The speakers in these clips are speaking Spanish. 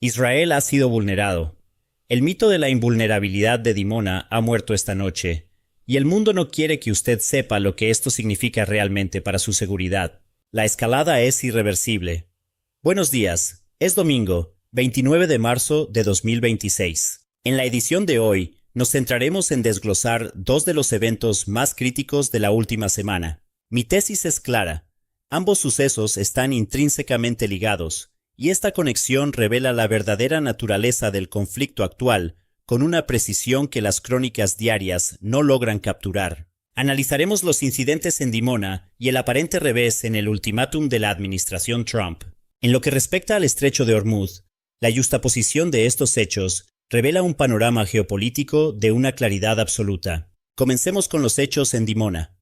Israel ha sido vulnerado. El mito de la invulnerabilidad de Dimona ha muerto esta noche, y el mundo no quiere que usted sepa lo que esto significa realmente para su seguridad. La escalada es irreversible. Buenos días. Es domingo, 29 de marzo de 2026. En la edición de hoy, nos centraremos en desglosar dos de los eventos más críticos de la última semana. Mi tesis es clara. Ambos sucesos están intrínsecamente ligados, y esta conexión revela la verdadera naturaleza del conflicto actual con una precisión que las crónicas diarias no logran capturar. Analizaremos los incidentes en Dimona y el aparente revés en el ultimátum de la administración Trump. En lo que respecta al estrecho de Hormuz, la yuxtaposición de estos hechos revela un panorama geopolítico de una claridad absoluta. Comencemos con los hechos en Dimona.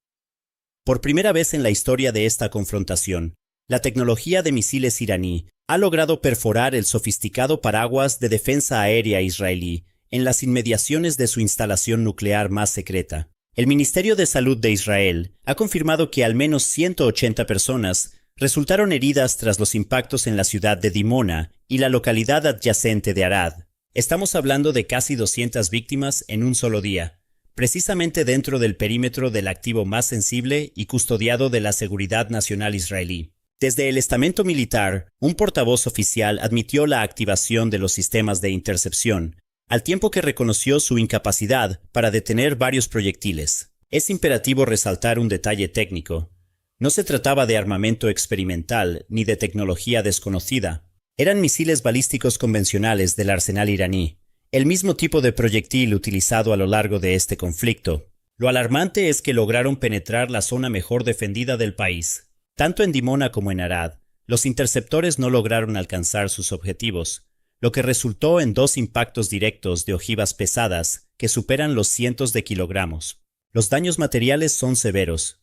Por primera vez en la historia de esta confrontación, la tecnología de misiles iraní ha logrado perforar el sofisticado paraguas de defensa aérea israelí en las inmediaciones de su instalación nuclear más secreta. El Ministerio de Salud de Israel ha confirmado que al menos 180 personas resultaron heridas tras los impactos en la ciudad de Dimona y la localidad adyacente de Arad. Estamos hablando de casi 200 víctimas en un solo día, precisamente dentro del perímetro del activo más sensible y custodiado de la seguridad nacional israelí. Desde el estamento militar, un portavoz oficial admitió la activación de los sistemas de intercepción, al tiempo que reconoció su incapacidad para detener varios proyectiles. Es imperativo resaltar un detalle técnico. No se trataba de armamento experimental ni de tecnología desconocida. Eran misiles balísticos convencionales del arsenal iraní, el mismo tipo de proyectil utilizado a lo largo de este conflicto. Lo alarmante es que lograron penetrar la zona mejor defendida del país. Tanto en Dimona como en Arad, los interceptores no lograron alcanzar sus objetivos, lo que resultó en dos impactos directos de ojivas pesadas que superan los cientos de kilogramos. Los daños materiales son severos.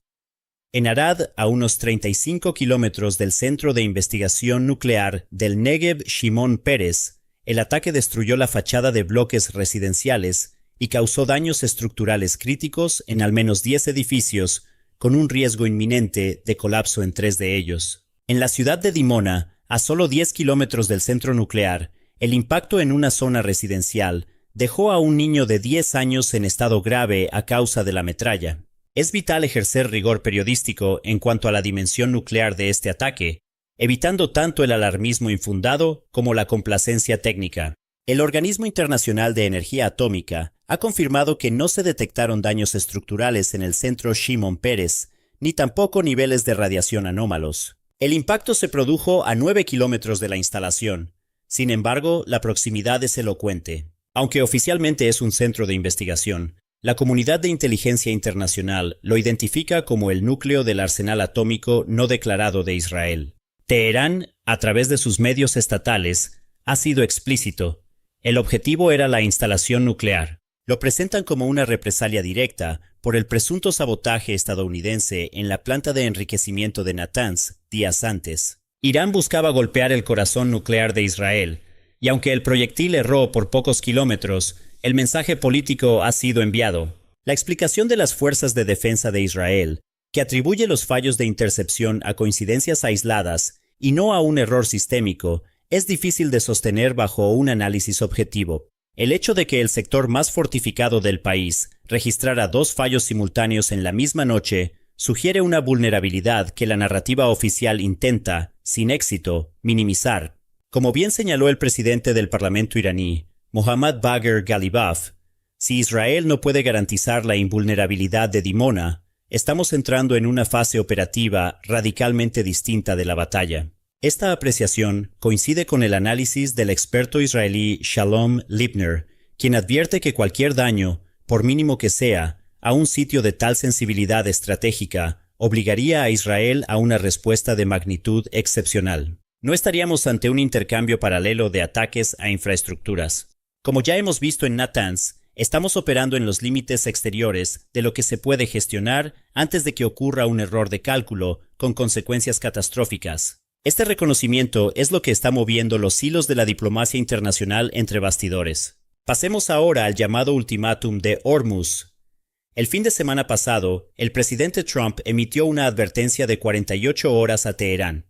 En Arad, a unos 35 kilómetros del Centro de Investigación Nuclear del Negev Shimon Peres, el ataque destruyó la fachada de bloques residenciales y causó daños estructurales críticos en al menos 10 edificios, con un riesgo inminente de colapso en 3 de ellos. En la ciudad de Dimona, a solo 10 kilómetros del centro nuclear, el impacto en una zona residencial dejó a un niño de 10 años en estado grave a causa de la metralla. Es vital ejercer rigor periodístico en cuanto a la dimensión nuclear de este ataque, evitando tanto el alarmismo infundado como la complacencia técnica. El Organismo Internacional de Energía Atómica ha confirmado que no se detectaron daños estructurales en el centro Shimon Peres, ni tampoco niveles de radiación anómalos. El impacto se produjo a 9 kilómetros de la instalación. Sin embargo, la proximidad es elocuente. Aunque oficialmente es un centro de investigación, la comunidad de inteligencia internacional lo identifica como el núcleo del arsenal atómico no declarado de Israel. Teherán, a través de sus medios estatales, ha sido explícito. El objetivo era la instalación nuclear. Lo presentan como una represalia directa por el presunto sabotaje estadounidense en la planta de enriquecimiento de Natanz días antes. Irán buscaba golpear el corazón nuclear de Israel, y aunque el proyectil erró por pocos kilómetros, el mensaje político ha sido enviado. La explicación de las fuerzas de defensa de Israel, que atribuye los fallos de intercepción a coincidencias aisladas y no a un error sistémico, es difícil de sostener bajo un análisis objetivo. El hecho de que el sector más fortificado del país registrara dos fallos simultáneos en la misma noche sugiere una vulnerabilidad que la narrativa oficial intenta, sin éxito, minimizar. Como bien señaló el presidente del Parlamento iraní, Mohammad Bagher Ghalibaf, si Israel no puede garantizar la invulnerabilidad de Dimona, estamos entrando en una fase operativa radicalmente distinta de la batalla. Esta apreciación coincide con el análisis del experto israelí Shalom Libner, quien advierte que cualquier daño, por mínimo que sea, a un sitio de tal sensibilidad estratégica, obligaría a Israel a una respuesta de magnitud excepcional. No estaríamos ante un intercambio paralelo de ataques a infraestructuras. Como ya hemos visto en Natanz, estamos operando en los límites exteriores de lo que se puede gestionar antes de que ocurra un error de cálculo con consecuencias catastróficas. Este reconocimiento es lo que está moviendo los hilos de la diplomacia internacional entre bastidores. Pasemos ahora al llamado ultimátum de Hormuz. El fin de semana pasado, el presidente Trump emitió una advertencia de 48 horas a Teherán.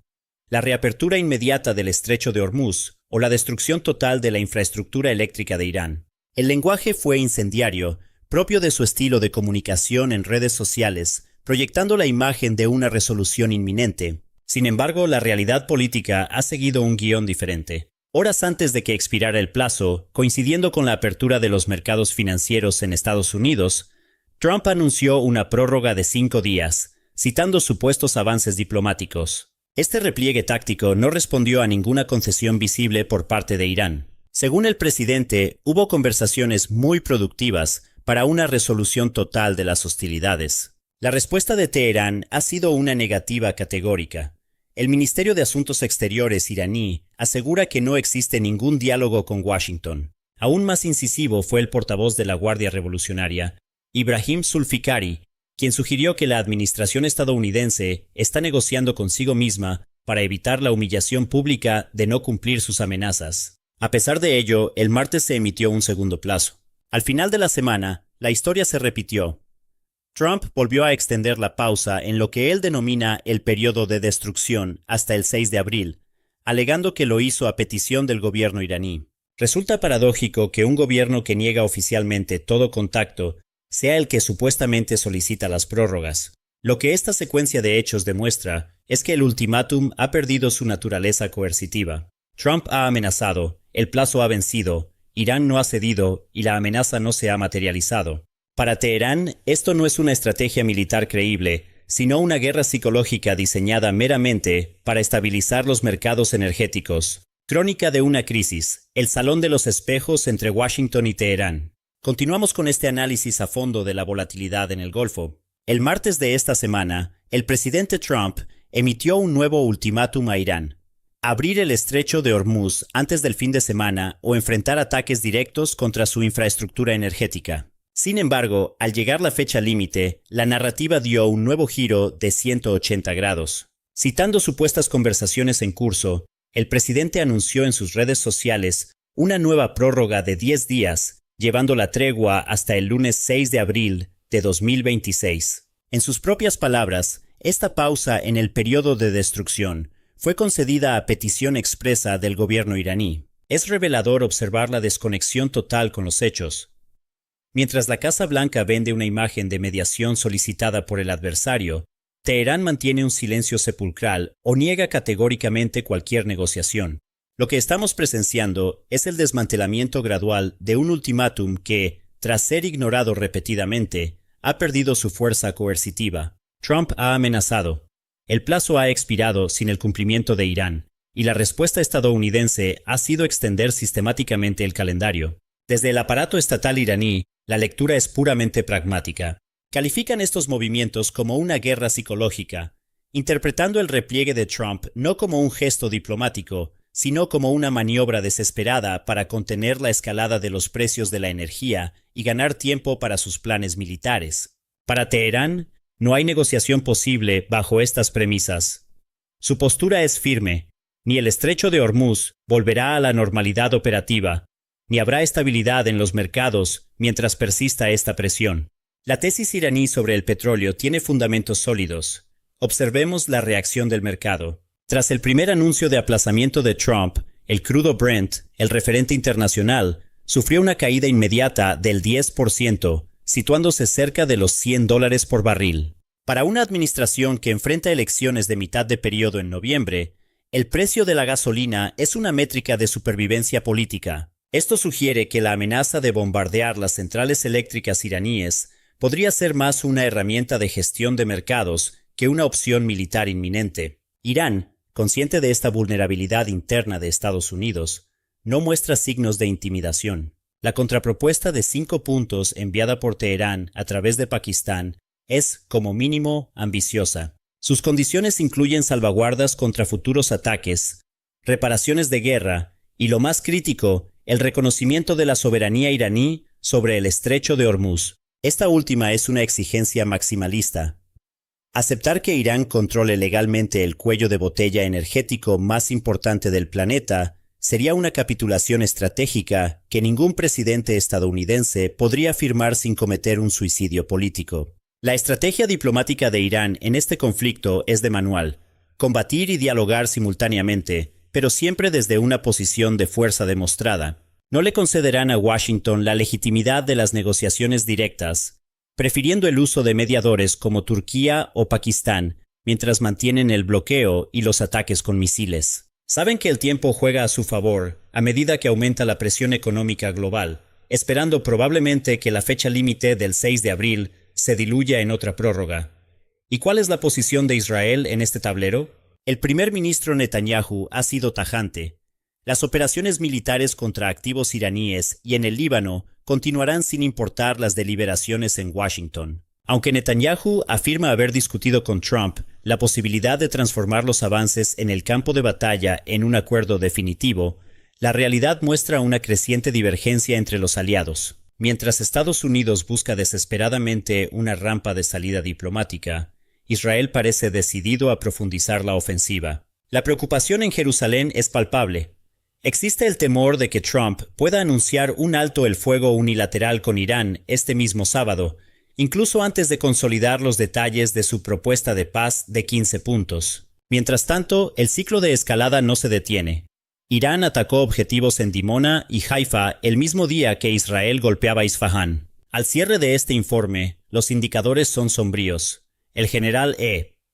la reapertura inmediata del estrecho de Hormuz o la destrucción total de la infraestructura eléctrica de Irán. El lenguaje fue incendiario, propio de su estilo de comunicación en redes sociales, proyectando la imagen de una resolución inminente. Sin embargo, la realidad política ha seguido un guión diferente. Horas antes de que expirara el plazo, coincidiendo con la apertura de los mercados financieros en Estados Unidos, Trump anunció una prórroga de 5 días, citando supuestos avances diplomáticos. Este repliegue táctico no respondió a ninguna concesión visible por parte de Irán. Según el presidente, hubo conversaciones muy productivas para una resolución total de las hostilidades. La respuesta de Teherán ha sido una negativa categórica. El Ministerio de Asuntos Exteriores iraní asegura que no existe ningún diálogo con Washington. Aún más incisivo fue el portavoz de la Guardia Revolucionaria, Ibrahim Zulfikari, quien sugirió que la administración estadounidense está negociando consigo misma para evitar la humillación pública de no cumplir sus amenazas. A pesar de ello, el martes se emitió un segundo plazo. Al final de la semana, la historia se repitió. Trump volvió a extender la pausa en lo que él denomina el periodo de destrucción hasta el 6 de abril, alegando que lo hizo a petición del gobierno iraní. Resulta paradójico que un gobierno que niega oficialmente todo contacto sea el que supuestamente solicita las prórrogas. Lo que esta secuencia de hechos demuestra es que el ultimátum ha perdido su naturaleza coercitiva. Trump ha amenazado, el plazo ha vencido, Irán no ha cedido y la amenaza no se ha materializado. Para Teherán, esto no es una estrategia militar creíble, sino una guerra psicológica diseñada meramente para estabilizar los mercados energéticos. Crónica de una crisis, el salón de los espejos entre Washington y Teherán. Continuamos con este análisis a fondo de la volatilidad en el Golfo. El martes de esta semana, el presidente Trump emitió un nuevo ultimátum a Irán: abrir el estrecho de Hormuz antes del fin de semana o enfrentar ataques directos contra su infraestructura energética. Sin embargo, al llegar la fecha límite, la narrativa dio un nuevo giro de 180 grados. Citando supuestas conversaciones en curso, el presidente anunció en sus redes sociales una nueva prórroga de 10 días, llevando la tregua hasta el lunes 6 de abril de 2026. En sus propias palabras, esta pausa en el periodo de destrucción fue concedida a petición expresa del gobierno iraní. Es revelador observar la desconexión total con los hechos. Mientras la Casa Blanca vende una imagen de mediación solicitada por el adversario, Teherán mantiene un silencio sepulcral o niega categóricamente cualquier negociación. Lo que estamos presenciando es el desmantelamiento gradual de un ultimátum que, tras ser ignorado repetidamente, ha perdido su fuerza coercitiva. Trump ha amenazado. El plazo ha expirado sin el cumplimiento de Irán, y la respuesta estadounidense ha sido extender sistemáticamente el calendario. Desde el aparato estatal iraní, la lectura es puramente pragmática. Califican estos movimientos como una guerra psicológica, interpretando el repliegue de Trump no como un gesto diplomático, sino como una maniobra desesperada para contener la escalada de los precios de la energía y ganar tiempo para sus planes militares. Para Teherán, no hay negociación posible bajo estas premisas. Su postura es firme: ni el estrecho de Hormuz volverá a la normalidad operativa, ni habrá estabilidad en los mercados mientras persista esta presión. La tesis iraní sobre el petróleo tiene fundamentos sólidos. Observemos la reacción del mercado. Tras el primer anuncio de aplazamiento de Trump, el crudo Brent, el referente internacional, sufrió una caída inmediata del 10%, situándose cerca de los $100 por barril. Para una administración que enfrenta elecciones de mitad de periodo en noviembre, el precio de la gasolina es una métrica de supervivencia política. Esto sugiere que la amenaza de bombardear las centrales eléctricas iraníes podría ser más una herramienta de gestión de mercados que una opción militar inminente. Irán, consciente de esta vulnerabilidad interna de Estados Unidos, no muestra signos de intimidación. La contrapropuesta de 5 puntos enviada por Teherán a través de Pakistán es, como mínimo, ambiciosa. Sus condiciones incluyen salvaguardas contra futuros ataques, reparaciones de guerra y, lo más crítico, el reconocimiento de la soberanía iraní sobre el estrecho de Hormuz. Esta última es una exigencia maximalista. Aceptar que Irán controle legalmente el cuello de botella energético más importante del planeta sería una capitulación estratégica que ningún presidente estadounidense podría firmar sin cometer un suicidio político. La estrategia diplomática de Irán en este conflicto es de manual: combatir y dialogar simultáneamente, pero siempre desde una posición de fuerza demostrada. No le concederán a Washington la legitimidad de las negociaciones directas, prefiriendo el uso de mediadores como Turquía o Pakistán, mientras mantienen el bloqueo y los ataques con misiles. Saben que el tiempo juega a su favor a medida que aumenta la presión económica global, esperando probablemente que la fecha límite del 6 de abril se diluya en otra prórroga. ¿Y cuál es la posición de Israel en este tablero? El primer ministro Netanyahu ha sido tajante. Las operaciones militares contra activos iraníes y en el Líbano continuarán sin importar las deliberaciones en Washington. Aunque Netanyahu afirma haber discutido con Trump la posibilidad de transformar los avances en el campo de batalla en un acuerdo definitivo, la realidad muestra una creciente divergencia entre los aliados. Mientras Estados Unidos busca desesperadamente una rampa de salida diplomática, Israel parece decidido a profundizar la ofensiva. La preocupación en Jerusalén es palpable. Existe el temor de que Trump pueda anunciar un alto el fuego unilateral con Irán este mismo sábado, incluso antes de consolidar los detalles de su propuesta de paz de 15 puntos. Mientras tanto, el ciclo de escalada no se detiene. Irán atacó objetivos en Dimona y Haifa el mismo día que Israel golpeaba Isfahán. Al cierre de este informe, los indicadores son sombríos. El general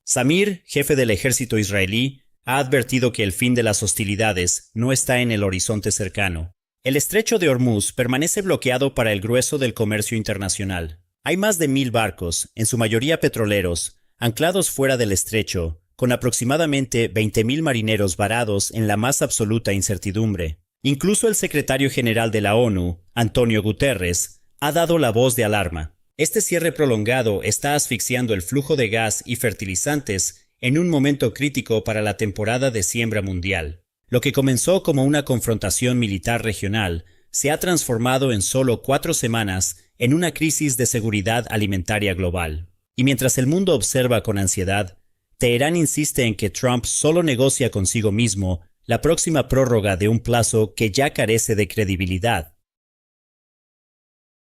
Samir, jefe del ejército israelí, ha advertido que el fin de las hostilidades no está en el horizonte cercano. El estrecho de Hormuz permanece bloqueado para el grueso del comercio internacional. Hay más de 1,000 barcos, en su mayoría petroleros, anclados fuera del estrecho, con aproximadamente 20,000 marineros varados en la más absoluta incertidumbre. Incluso el secretario general de la ONU, Antonio Guterres, ha dado la voz de alarma. Este cierre prolongado está asfixiando el flujo de gas y fertilizantes en un momento crítico para la temporada de siembra mundial. Lo que comenzó como una confrontación militar regional se ha transformado en solo 4 semanas en una crisis de seguridad alimentaria global. Y mientras el mundo observa con ansiedad, Teherán insiste en que Trump solo negocia consigo mismo la próxima prórroga de un plazo que ya carece de credibilidad.